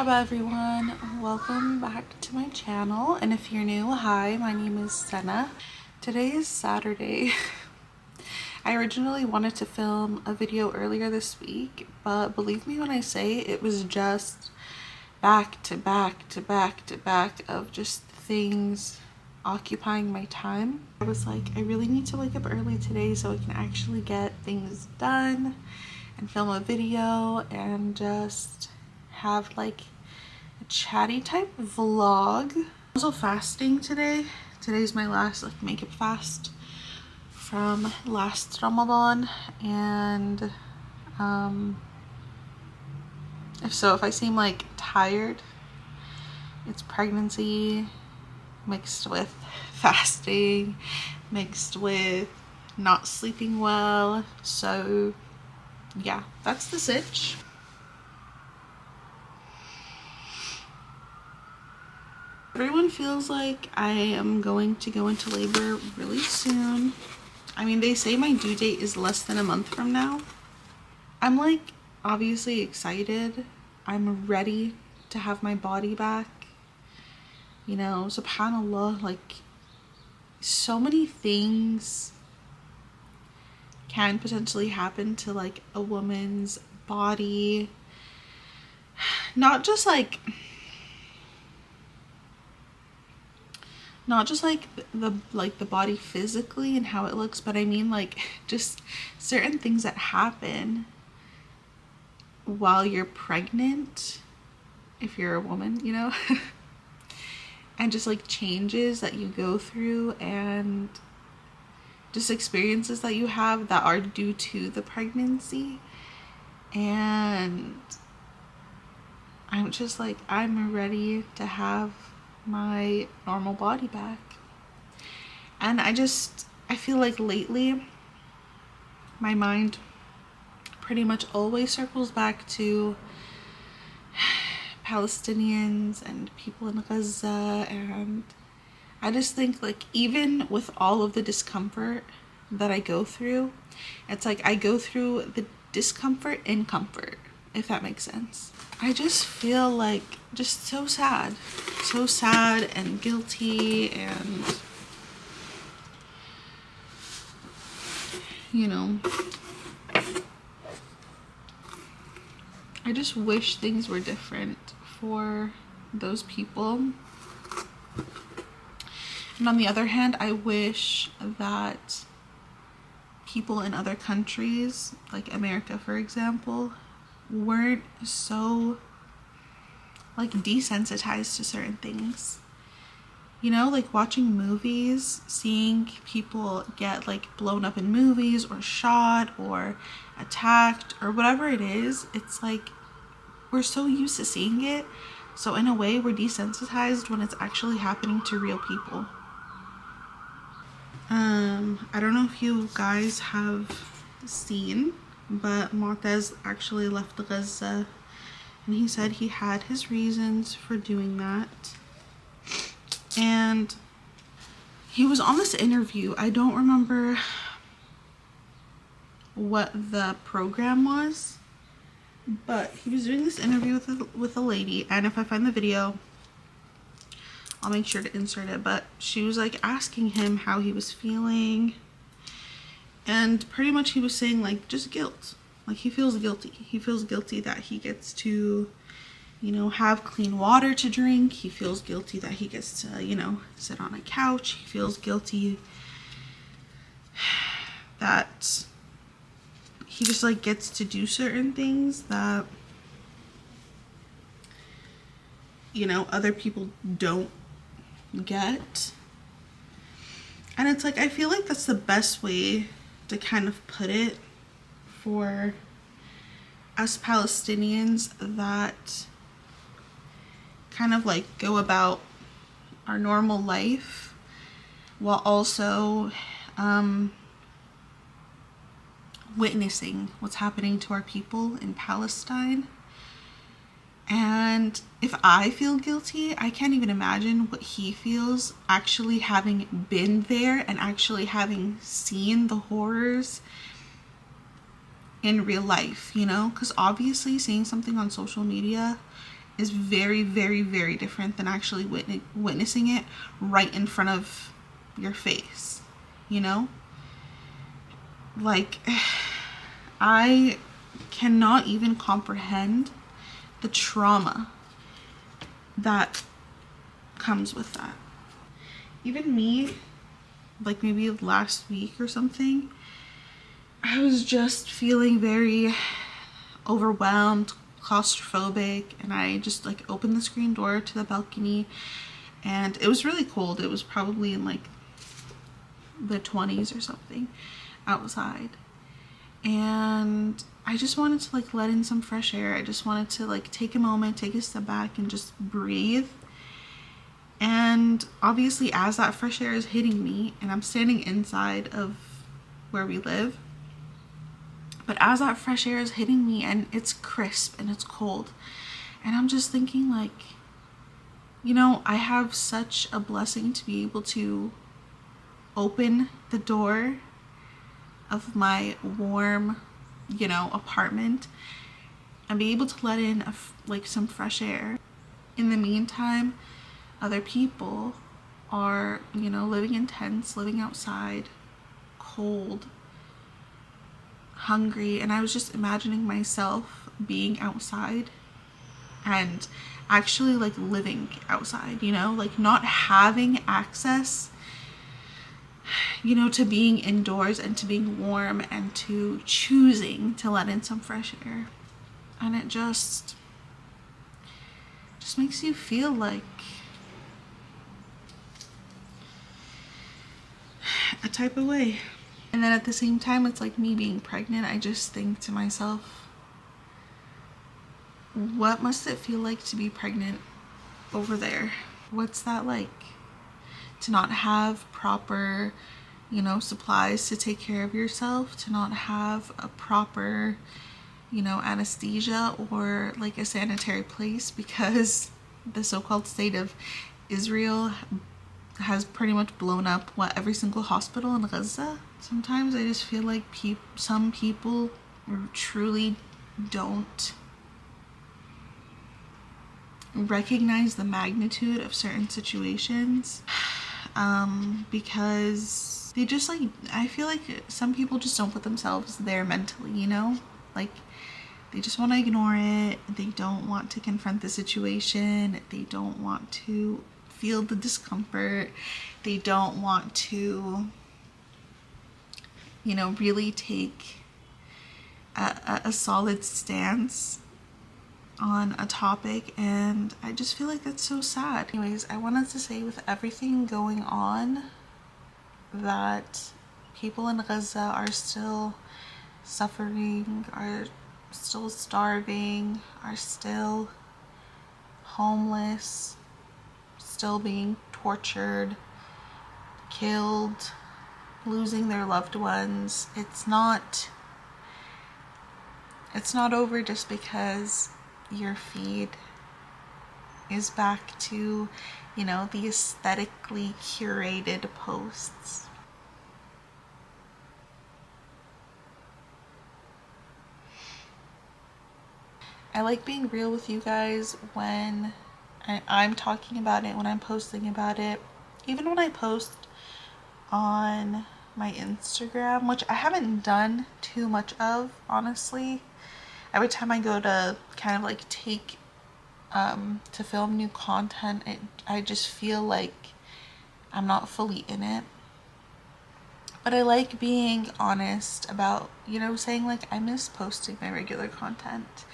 Marhaba everyone, welcome back to my channel, and if you're new, hi, my name is Senna. Today is Saturday. I originally wanted to film a video earlier this week, but believe me when I say it was just back to back to back to back of just things occupying my time. I was like, I really need to wake up early today so I can actually get things done and film a video and just have like a chatty type vlog. I'm also fasting today. Today's my last like makeup fast from last Ramadan, and if I seem like tired, it's pregnancy mixed with fasting mixed with not sleeping well. So yeah, that's the sitch. Everyone feels like I am going to go into labor really soon. I mean, they say my due date is less than a month from now. I'm like obviously excited. I'm ready to have my body back. You know, subhanallah, like so many things can potentially happen to like a woman's body. Not just like the body physically and how it looks, but I mean like just certain things that happen while you're pregnant, if you're a woman, you know. And just like changes that you go through and just experiences that you have that are due to the pregnancy. And I'm just like, I'm ready to have my normal body back. And I feel like lately my mind pretty much always circles back to Palestinians and people in Gaza, and I just think like even with all of the discomfort that I go through, it's like I go through the discomfort in comfort, if that makes sense. I just feel like just so sad and guilty, and you know, I just wish things were different for those people. And on the other hand, I wish that people in other countries, like America for example, weren't so like desensitized to certain things. You know, like watching movies, seeing people get like blown up in movies or shot or attacked or whatever it is, it's like we're so used to seeing it, so in a way we're desensitized when it's actually happening to real people. I don't know if you guys have seen, but Mu'taz actually left Gaza, and he said he had his reasons for doing that. And he was on this interview. I don't remember what the program was, but he was doing this interview with a lady, and if I find the video I'll make sure to insert it. But she was like asking him how he was feeling, and pretty much he was saying like just guilt. Like he feels guilty. He feels guilty that he gets to, you know, have clean water to drink. He feels guilty that he gets to, you know, sit on a couch. He feels guilty that he just like gets to do certain things that, you know, other people don't get. And it's like, I feel like that's the best way to kind of put it for us Palestinians that kind of like go about our normal life while also witnessing what's happening to our people in Palestine. And if I feel guilty, I can't even imagine what he feels actually having been there and actually having seen the horrors in real life, you know? Because obviously seeing something on social media is very, very, very different than actually witnessing it right in front of your face, you know? Like, I cannot even comprehend the trauma that comes with that. Even me, like maybe last week or something, I was just feeling very overwhelmed, claustrophobic, and I just like opened the screen door to the balcony, and it was really cold. It was probably in like the 20s or something outside, and I just wanted to like let in some fresh air. I just wanted to like take a moment, take a step back, and just breathe. And obviously, as that fresh air is hitting me, and I'm standing inside of where we live, but as that fresh air is hitting me and it's crisp and it's cold, and I'm just thinking like, you know, I have such a blessing to be able to open the door of my warm, you know, apartment and be able to let in like some fresh air. In the meantime, other people are, you know, living in tents, living outside, cold, hungry, and I was just imagining myself being outside and actually like living outside, you know, like not having access, you know, to being indoors and to being warm and to choosing to let in some fresh air. And it just makes you feel like a type of way. And then at the same time, it's like me being pregnant. I just think to myself, what must it feel like to be pregnant over there? What's that like? To not have proper, you know, supplies to take care of yourself, to not have a proper, you know, anesthesia or like a sanitary place, because the so-called state of Israel has pretty much blown up every single hospital in Gaza. Sometimes I just feel like some people truly don't recognize the magnitude of certain situations, because they just like, I feel like some people just don't put themselves there mentally, you know, like they just want to ignore it. They don't want to confront the situation. They don't want to feel the discomfort. They don't want to, you know, really take a solid stance on a topic, and I just feel like that's so sad. Anyways, I wanted to say, with everything going on, that people in Gaza are still suffering, are still starving, are still homeless, still being tortured, killed, losing their loved ones. It's not over just because your feed is back to, you know, the aesthetically curated posts. I like being real with you guys when I'm talking about it, when I'm posting about it, even when I post on my Instagram, which I haven't done too much of, honestly. Every time I go to kind of like take to film new content, I just feel like I'm not fully in it. But I like being honest about, you know, saying like I miss posting my regular content.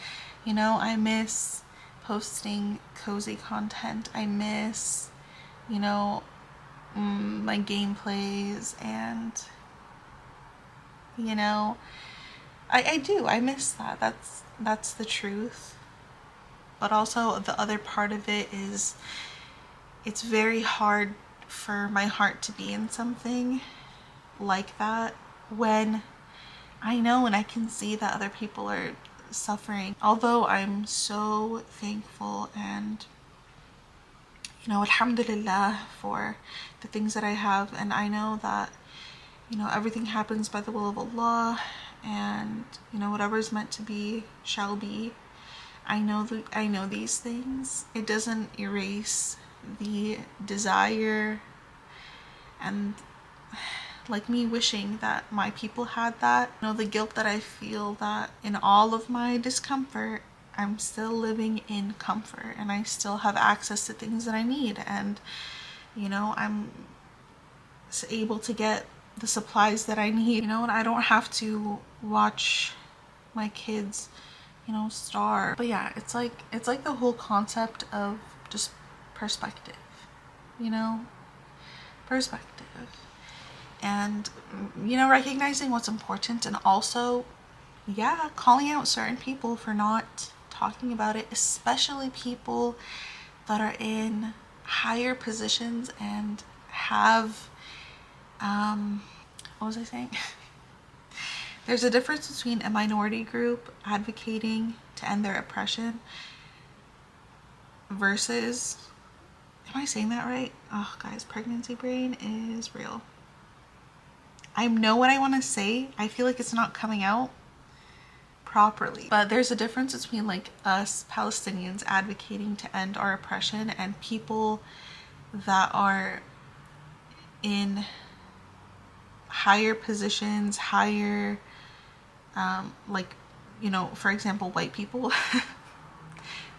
You know, I miss posting cozy content. I miss, you know, my gameplays, and, you know, I do. I miss that. That's the truth. But also the other part of it is it's very hard for my heart to be in something like that when I know and I can see that other people are suffering. Although I'm so thankful and, you know, alhamdulillah for the things that I have, and I know that, you know, everything happens by the will of Allah, and, you know, whatever is meant to be shall be. I know these things. It doesn't erase the desire and like me wishing that my people had that. You know, the guilt that I feel that in all of my discomfort, I'm still living in comfort and I still have access to things that I need, and you know, I'm able to get the supplies that I need, you know, and I don't have to watch my kids, you know, starve. But yeah, it's like the whole concept of just perspective, you know, perspective. And, you know, recognizing what's important, and also, yeah, calling out certain people for not talking about it, especially people that are in higher positions and have, what was I saying? There's a difference between a minority group advocating to end their oppression versus, am I saying that right? Oh, guys, pregnancy brain is real. I know what I want to say. I feel like it's not coming out properly. But there's a difference between like us Palestinians advocating to end our oppression and people that are in higher positions, higher, like, you know, for example, white people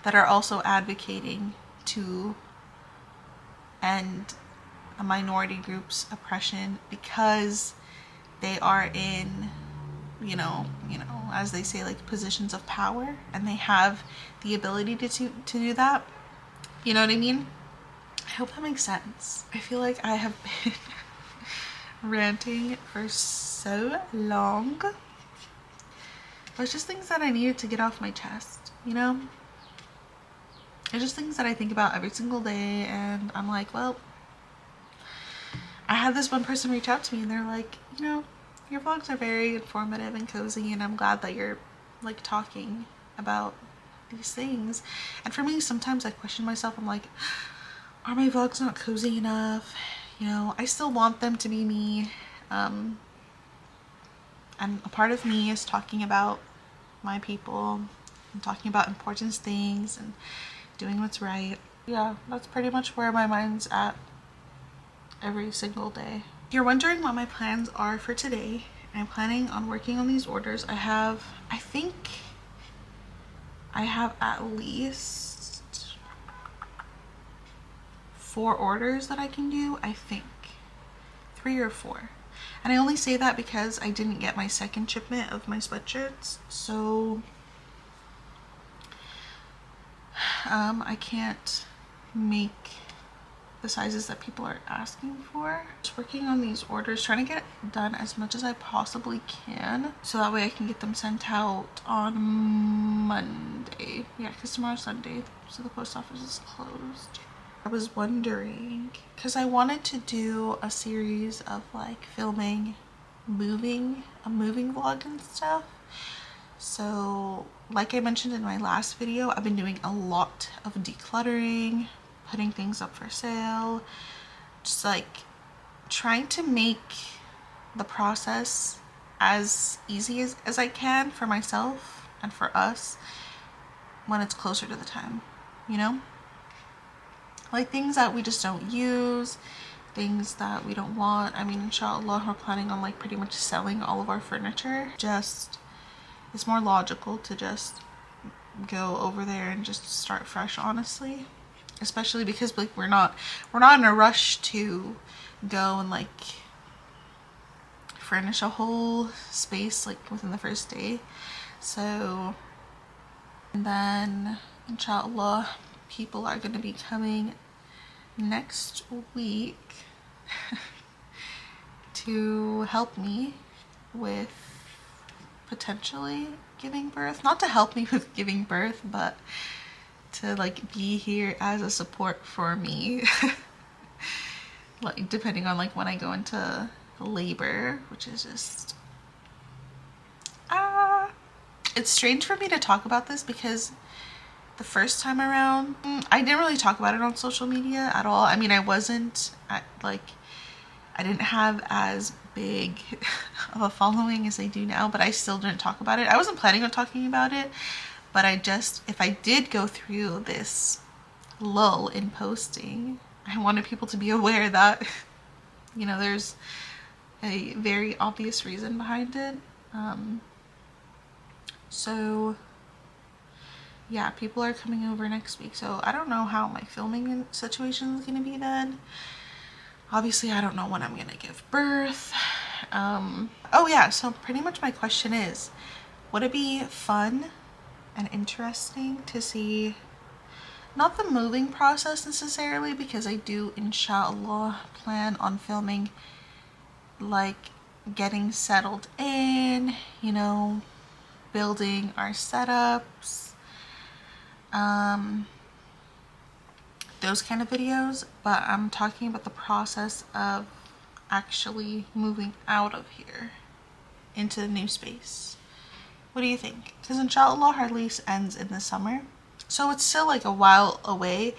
that are also advocating to end a minority group's oppression because they are in, you know, as they say, like positions of power, and they have the ability to do that. You know what I mean? I hope that makes sense. I feel like I have been ranting for so long. But it's just things that I needed to get off my chest, you know? It's just things that I think about every single day, and I'm like, well, I had this one person reach out to me and they're like, you know, your vlogs are very informative and cozy, and I'm glad that you're like talking about these things. And for me, sometimes I question myself. I'm like, are my vlogs not cozy enough? You know, I still want them to be me. And a part of me is talking about my people and talking about important things and doing what's right. Yeah, that's pretty much where my mind's at every single day. If you're wondering what my plans are for today, I'm planning on working on these orders. I think I have at least 4 orders that I can do. I think 3 or 4. And I only say that because I didn't get my second shipment of my sweatshirts, so I can't make the sizes that people are asking for. Just working on these orders, trying to get done as much as I possibly can, so that way I can get them sent out on Monday. Yeah, because tomorrow's Sunday, so the post office is closed. I was wondering, because I wanted to do a series of like filming a moving vlog and stuff. So like I mentioned in my last video, I've been doing a lot of decluttering, putting things up for sale, just like trying to make the process as easy as I can for myself and for us when it's closer to the time, you know? Like things that we just don't use, things that we don't want. I mean, inshallah, we're planning on like pretty much selling all of our furniture. Just, it's more logical to just go over there and just start fresh, honestly. Especially because like we're not in a rush to go and like furnish a whole space like within the first day. So, and then inshallah, people are going to be coming next week to help me with potentially giving birth. Not to help me with giving birth, but to like be here as a support for me. Like depending on like when I go into labor, which is just it's strange for me to talk about this because the first time around I didn't really talk about it on social media at all. I mean, I didn't have as big of a following as I do now, but I still didn't talk about it. I wasn't planning on talking about it, But if I did go through this lull in posting, I wanted people to be aware that, you know, there's a very obvious reason behind it. So yeah, people are coming over next week, so I don't know how my filming situation is going to be then. Obviously, I don't know when I'm going to give birth. Oh yeah, so pretty much my question is, would it be fun and interesting to see, not the moving process necessarily, because I do inshallah plan on filming like getting settled in, you know, building our setups, those kind of videos, but I'm talking about the process of actually moving out of here into the new space. What do you think? Because inshallah our lease ends in the summer, so it's still like a while away,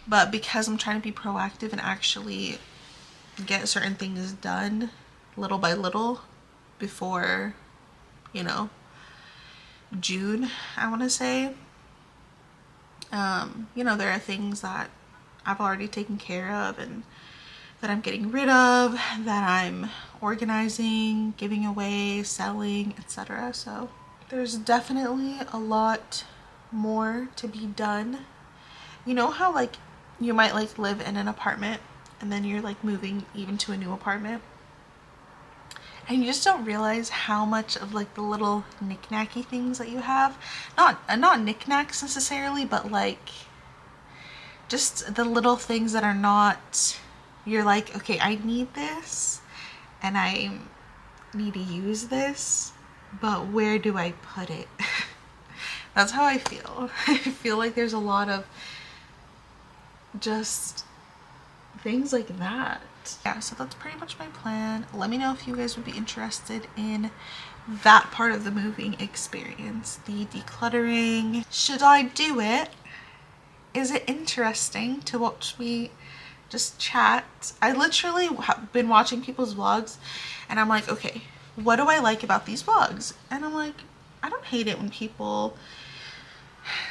but because I'm trying to be proactive and actually get certain things done little by little before, you know, June, I want to say, you know, there are things that I've already taken care of and that I'm getting rid of, that I'm organizing, giving away, selling, etc. So there's definitely a lot more to be done. You know how like you might like live in an apartment and then you're like moving even to a new apartment, and you just don't realize how much of like the little knick-knacky things that you have, not knickknacks necessarily, but like just the little things that are not, you're like, okay, I need this and I need to use this, but where do I put it? That's how I feel. I feel like there's a lot of just things like that. Yeah, so that's pretty much my plan. Let me know if you guys would be interested in that part of the moving experience, the decluttering. Should I do it? Is it interesting to watch me just chat? I literally have been watching people's vlogs and I'm like, okay, what do I like about these vlogs? And I'm like, I don't hate it when people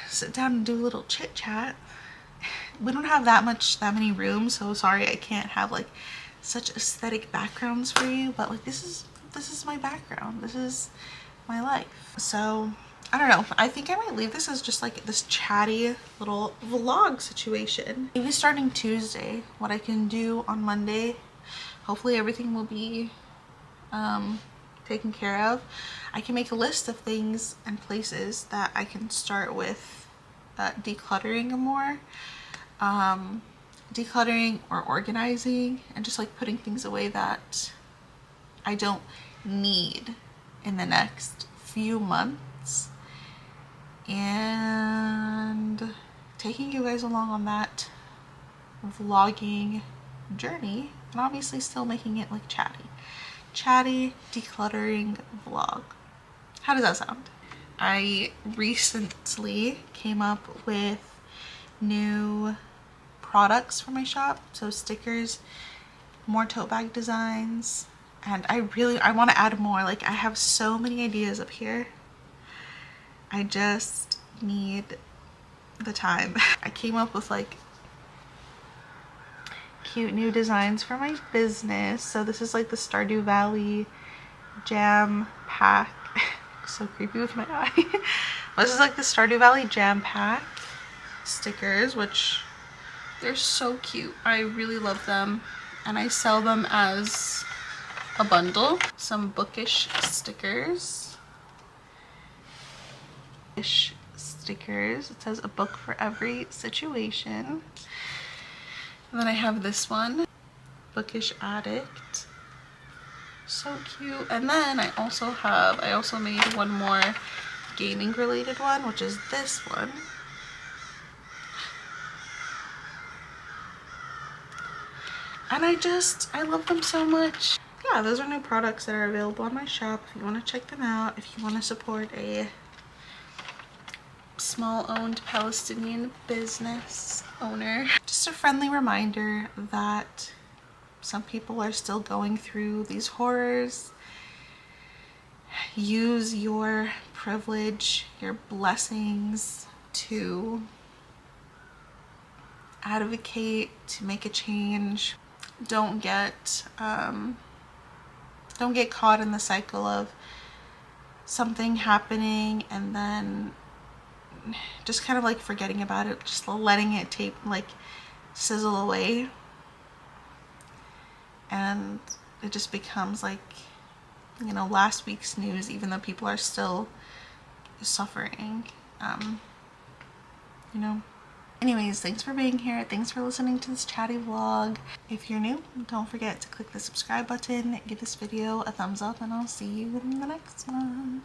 sit down and do a little chit chat. We don't have that many rooms, so sorry I can't have like such aesthetic backgrounds for you, but like this is my background, this is my life. So I don't know, I think I might leave this as just like this chatty little vlog situation. Maybe starting Tuesday, what I can do on Monday, hopefully everything will be taken care of. I can make a list of things and places that I can start with decluttering more. Decluttering or organizing and just like putting things away that I don't need in the next few months, and taking you guys along on that vlogging journey, and obviously still making it like chatty decluttering vlog. How does that sound? I recently came up with new products for my shop, so stickers, more tote bag designs, and I want to add more. Like, I have so many ideas up here, I just need the time. I came up with like cute new designs for my business. So this is like the Stardew Valley jam pack. So creepy with my eye. This is like the Stardew Valley jam pack stickers, which they're so cute. I really love them, and I sell them as a bundle. Some bookish stickers. Stickers. It says a book for every situation. And then I have this one, Bookish Addict. So cute. And then I also made one more gaming related one, which is this one. And I love them so much. Yeah, those are new products that are available on my shop if you want to check them out, if you want to support a small owned Palestinian business owner. Just a friendly reminder that some people are still going through these horrors, use your privilege, your blessings to advocate, to make a change. Don't get caught in the cycle of something happening and then just kind of like forgetting about it, just letting it sizzle away, and it just becomes like, you know, last week's news, even though people are still suffering, you know. Anyways, thanks for being here. Thanks for listening to this chatty vlog. If you're new, don't forget to click the subscribe button, give this video a thumbs up, and I'll see you in the next one.